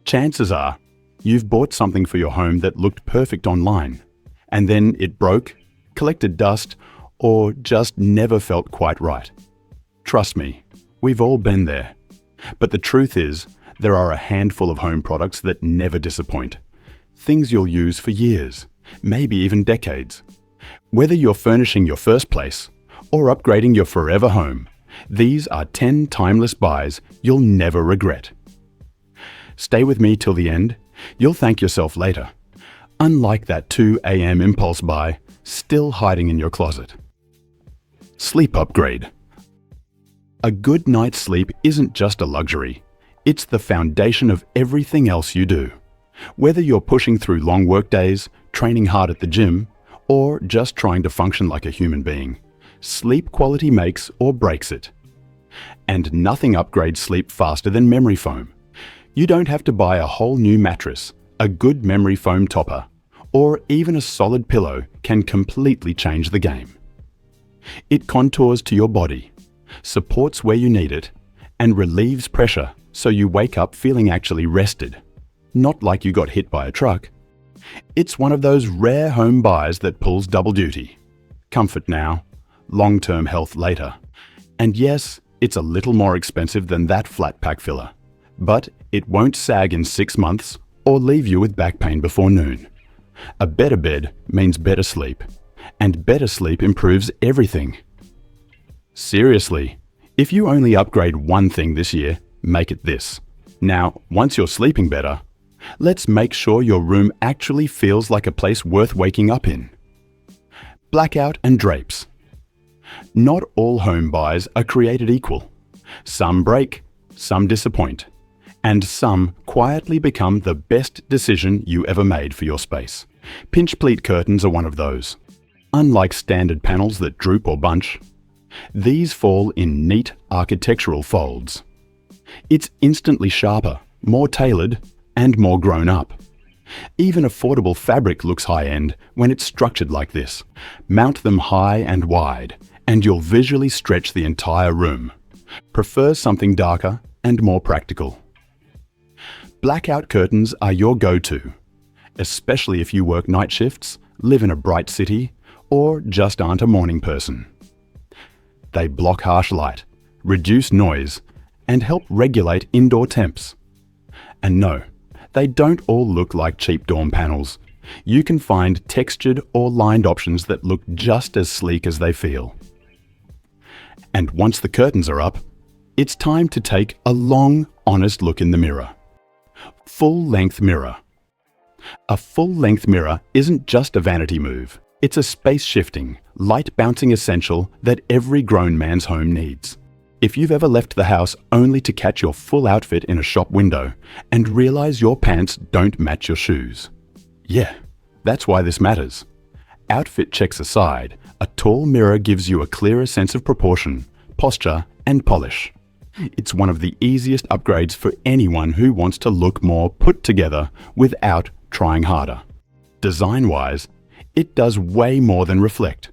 Chances are, you've bought something for your home that looked perfect online, and then it broke, collected dust, or just never felt quite right. Trust me, we've all been there. But the truth is, there are a handful of home products that never disappoint. Things you'll use for years, maybe even decades. Whether you're furnishing your first place or upgrading your forever home, these are 10 timeless buys you'll never regret. Stay with me till the end. You'll thank yourself later. Unlike that 2 a.m. impulse buy still hiding in your closet. Sleep upgrade. A good night's sleep isn't just a luxury. It's the foundation of everything else you do. Whether you're pushing through long work days, training hard at the gym, or just trying to function like a human being, sleep quality makes or breaks it. And nothing upgrades sleep faster than memory foam. You don't have to buy a whole new mattress. A good memory foam topper, or even a solid pillow can completely change the game. It contours to your body, supports where you need it, and relieves pressure so you wake up feeling actually rested, not like you got hit by a truck. It's one of those rare home buys that pulls double duty. Comfort now, long-term health later. And yes, it's a little more expensive than that flat pack filler, but it won't sag in 6 months or leave you with back pain before noon. A better bed means better sleep, and better sleep improves everything. Seriously, if you only upgrade one thing this year, make it this. Now, once you're sleeping better, let's make sure your room actually feels like a place worth waking up in. Blackout and drapes. Not all home buys are created equal. Some break, some disappoint, and some quietly become the best decision you ever made for your space. Pinch pleat curtains are one of those. Unlike standard panels that droop or bunch, these fall in neat architectural folds. It's instantly sharper, more tailored, and more grown up. Even affordable fabric looks high-end when it's structured like this. Mount them high and wide, and you'll visually stretch the entire room. Prefer something darker and more practical. Blackout curtains are your go-to, especially if you work night shifts, live in a bright city, or just aren't a morning person. They block harsh light, reduce noise, and help regulate indoor temps. And no, they don't all look like cheap dorm panels. You can find textured or lined options that look just as sleek as they feel. And once the curtains are up, it's time to take a long, honest look in the mirror. Full-length mirror. A full-length mirror isn't just a vanity move. It's a space-shifting, light-bouncing essential that every grown man's home needs. If you've ever left the house only to catch your full outfit in a shop window and realize your pants don't match your shoes. Yeah, that's why this matters. Outfit checks aside, a tall mirror gives you a clearer sense of proportion, posture, and polish. It's one of the easiest upgrades for anyone who wants to look more put together without trying harder. Design-wise, it does way more than reflect.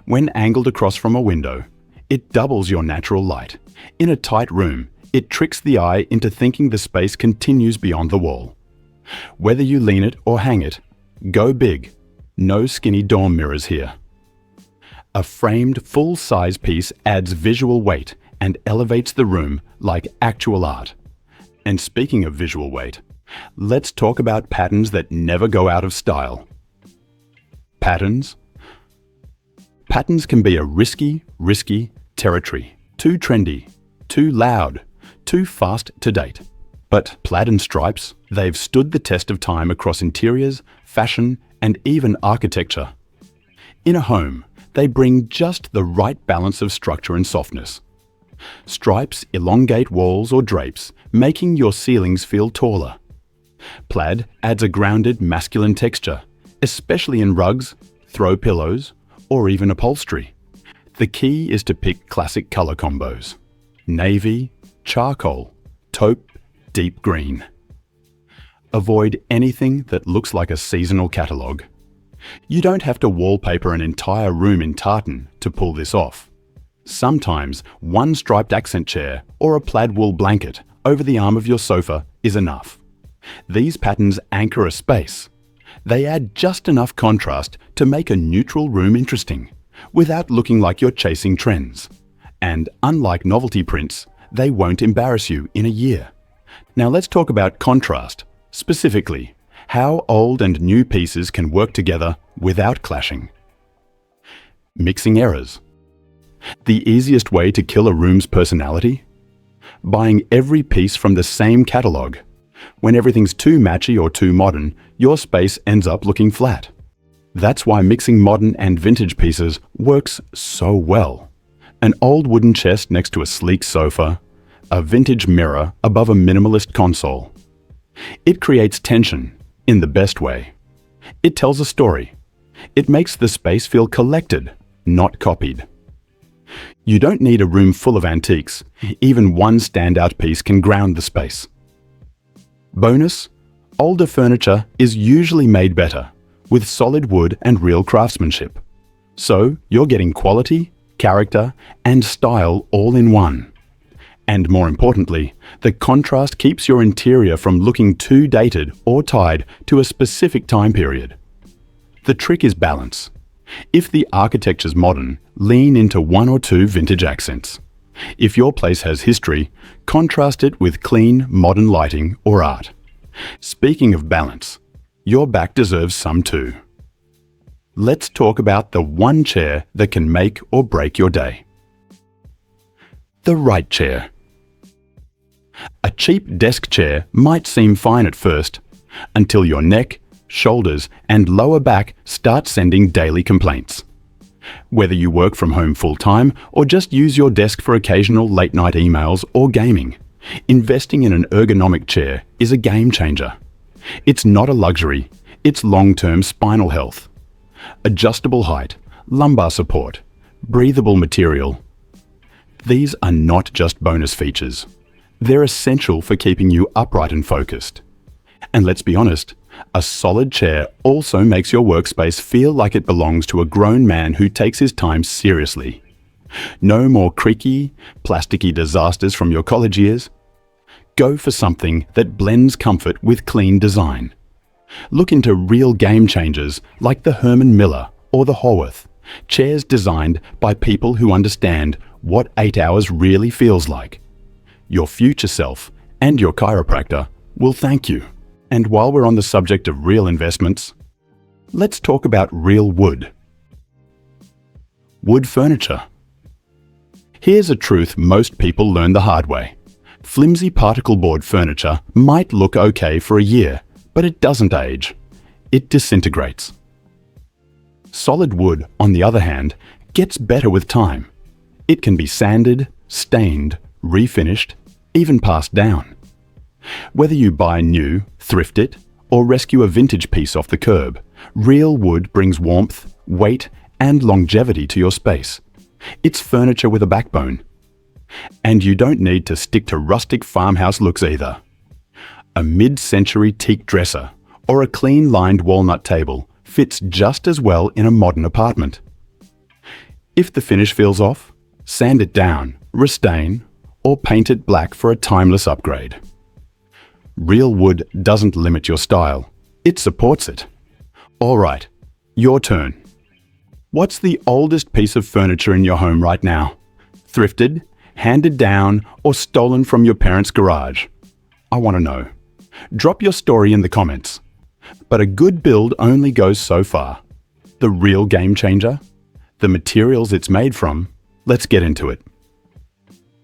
When angled across from a window, it doubles your natural light. In a tight room, it tricks the eye into thinking the space continues beyond the wall. Whether you lean it or hang it, go big. No skinny dorm mirrors here. A framed full-size piece adds visual weight and elevates the room like actual art. And speaking of visual weight, let's talk about patterns that never go out of style. Patterns. Patterns can be a risky territory. Too trendy, too loud, too fast to date. But plaid and stripes, they've stood the test of time across interiors, fashion, and even architecture. In a home, they bring just the right balance of structure and softness. Stripes elongate walls or drapes, making your ceilings feel taller. Plaid adds a grounded masculine texture, especially in rugs, throw pillows, or even upholstery. The key is to pick classic color combos. Navy, charcoal, taupe, deep green. Avoid anything that looks like a seasonal catalogue. You don't have to wallpaper an entire room in tartan to pull this off. Sometimes one striped accent chair or a plaid wool blanket over the arm of your sofa is enough. These patterns anchor a space. They add just enough contrast to make a neutral room interesting, without looking like you're chasing trends. And unlike novelty prints, they won't embarrass you in a year. Now let's talk about contrast, specifically, how old and new pieces can work together without clashing. Mixing errors. The easiest way to kill a room's personality? Buying every piece from the same catalogue. When everything's too matchy or too modern, your space ends up looking flat. That's why mixing modern and vintage pieces works so well. An old wooden chest next to a sleek sofa, a vintage mirror above a minimalist console. It creates tension in the best way. It tells a story. It makes the space feel collected, not copied. You don't need a room full of antiques. Even one standout piece can ground the space. Bonus: older furniture is usually made better, with solid wood and real craftsmanship. So you're getting quality, character, and style all in one. And more importantly, the contrast keeps your interior from looking too dated or tied to a specific time period. The trick is balance. If the architecture's modern, lean into one or two vintage accents. If your place has history, contrast it with clean, modern lighting or art. Speaking of balance, your back deserves some too. Let's talk about the one chair that can make or break your day. The right chair. A cheap desk chair might seem fine at first, until your neck, shoulders, and lower back start sending daily complaints. Whether you work from home full-time or just use your desk for occasional late-night emails or gaming, investing in an ergonomic chair is a game changer. It's not a luxury, it's long-term spinal health. Adjustable height, lumbar support, breathable material. These are not just bonus features. They're essential for keeping you upright and focused. And let's be honest, a solid chair also makes your workspace feel like it belongs to a grown man who takes his time seriously. No more creaky, plasticky disasters from your college years. Go for something that blends comfort with clean design. Look into real game changers like the Herman Miller or the Horwath, chairs designed by people who understand what 8 hours really feels like. Your future self and your chiropractor will thank you. And while we're on the subject of real investments, let's talk about real wood. Wood furniture. Here's a truth most people learn the hard way. Flimsy particle board furniture might look okay for a year, but it doesn't age. It disintegrates. Solid wood, on the other hand, gets better with time. It can be sanded, stained, refinished, even passed down. Whether you buy new, thrift it, or rescue a vintage piece off the curb, real wood brings warmth, weight, and longevity to your space. It's furniture with a backbone. And you don't need to stick to rustic farmhouse looks either. A mid-century teak dresser or a clean-lined walnut table fits just as well in a modern apartment. If the finish feels off, sand it down, restain, or paint it black for a timeless upgrade. Real wood doesn't limit your style, it supports it. All right, your turn. What's the oldest piece of furniture in your home right now? Thrifted, handed down, or stolen from your parents' garage? I want to know. Drop your story in the comments. But a good build only goes so far. The real game changer? The materials it's made from? Let's get into it.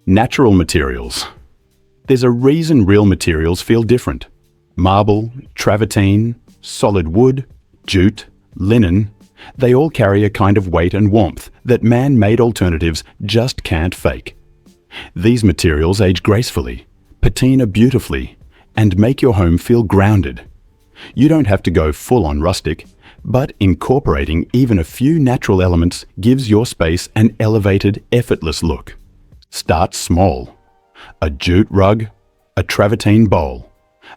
Natural materials. There's a reason real materials feel different. Marble, travertine, solid wood, jute, linen, they all carry a kind of weight and warmth that man-made alternatives just can't fake. These materials age gracefully, patina beautifully, and make your home feel grounded. You don't have to go full-on rustic, but incorporating even a few natural elements gives your space an elevated, effortless look. Start small. A jute rug, a travertine bowl,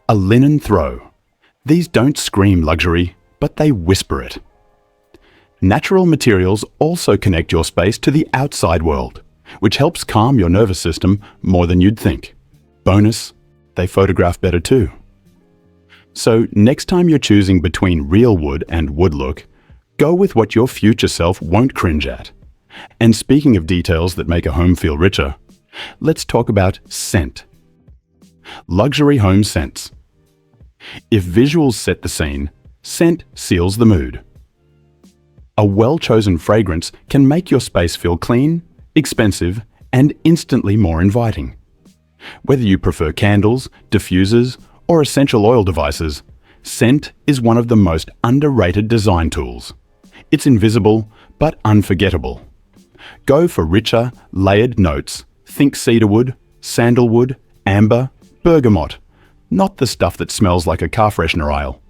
a linen throw. These don't scream luxury, but they whisper it. Natural materials also connect your space to the outside world, which helps calm your nervous system more than you'd think. Bonus, they photograph better too. So next time you're choosing between real wood and wood look, go with what your future self won't cringe at. And speaking of details that make a home feel richer, let's talk about scent. Luxury home scents. If visuals set the scene, scent seals the mood. A well-chosen fragrance can make your space feel clean, expensive, and instantly more inviting. Whether you prefer candles, diffusers, or essential oil devices, scent is one of the most underrated design tools. It's invisible, but unforgettable. Go for richer, layered notes. Think cedarwood, sandalwood, amber, bergamot, not the stuff that smells like a car freshener aisle.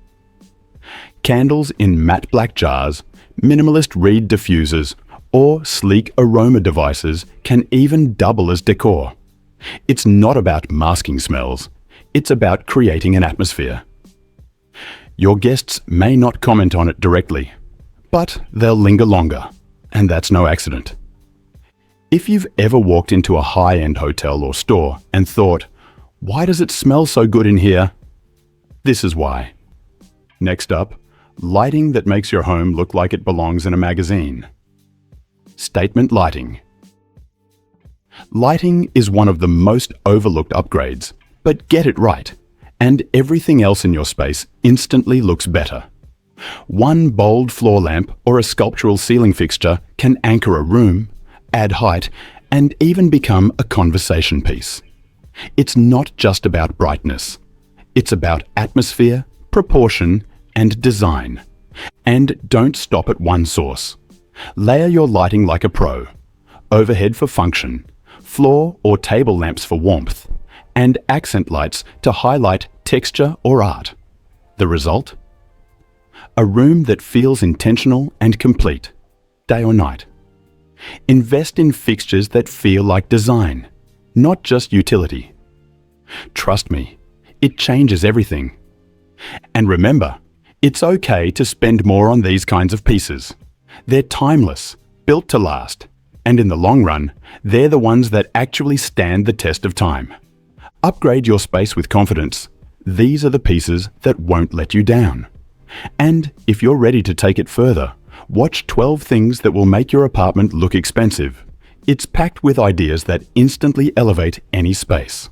Candles in matte black jars, minimalist reed diffusers, or sleek aroma devices can even double as decor. It's not about masking smells. It's about creating an atmosphere. Your guests may not comment on it directly, but they'll linger longer, and that's no accident. If you've ever walked into a high-end hotel or store and thought, "Why does it smell so good in here?" This is why. Next up, lighting that makes your home look like it belongs in a magazine. Statement lighting. Lighting is one of the most overlooked upgrades, but get it right, and everything else in your space instantly looks better. One bold floor lamp or a sculptural ceiling fixture can anchor a room, add height, and even become a conversation piece. It's not just about brightness. It's about atmosphere, proportion, and design. And don't stop at one source. Layer your lighting like a pro. Overhead for function, floor or table lamps for warmth, and accent lights to highlight texture or art. The result? A room that feels intentional and complete, day or night. Invest in fixtures that feel like design, not just utility. Trust me, it changes everything. And remember, it's okay to spend more on these kinds of pieces. They're timeless, built to last, and in the long run, they're the ones that actually stand the test of time. Upgrade your space with confidence. These are the pieces that won't let you down. And if you're ready to take it further, watch 12 things that will make your apartment look expensive. It's packed with ideas that instantly elevate any space.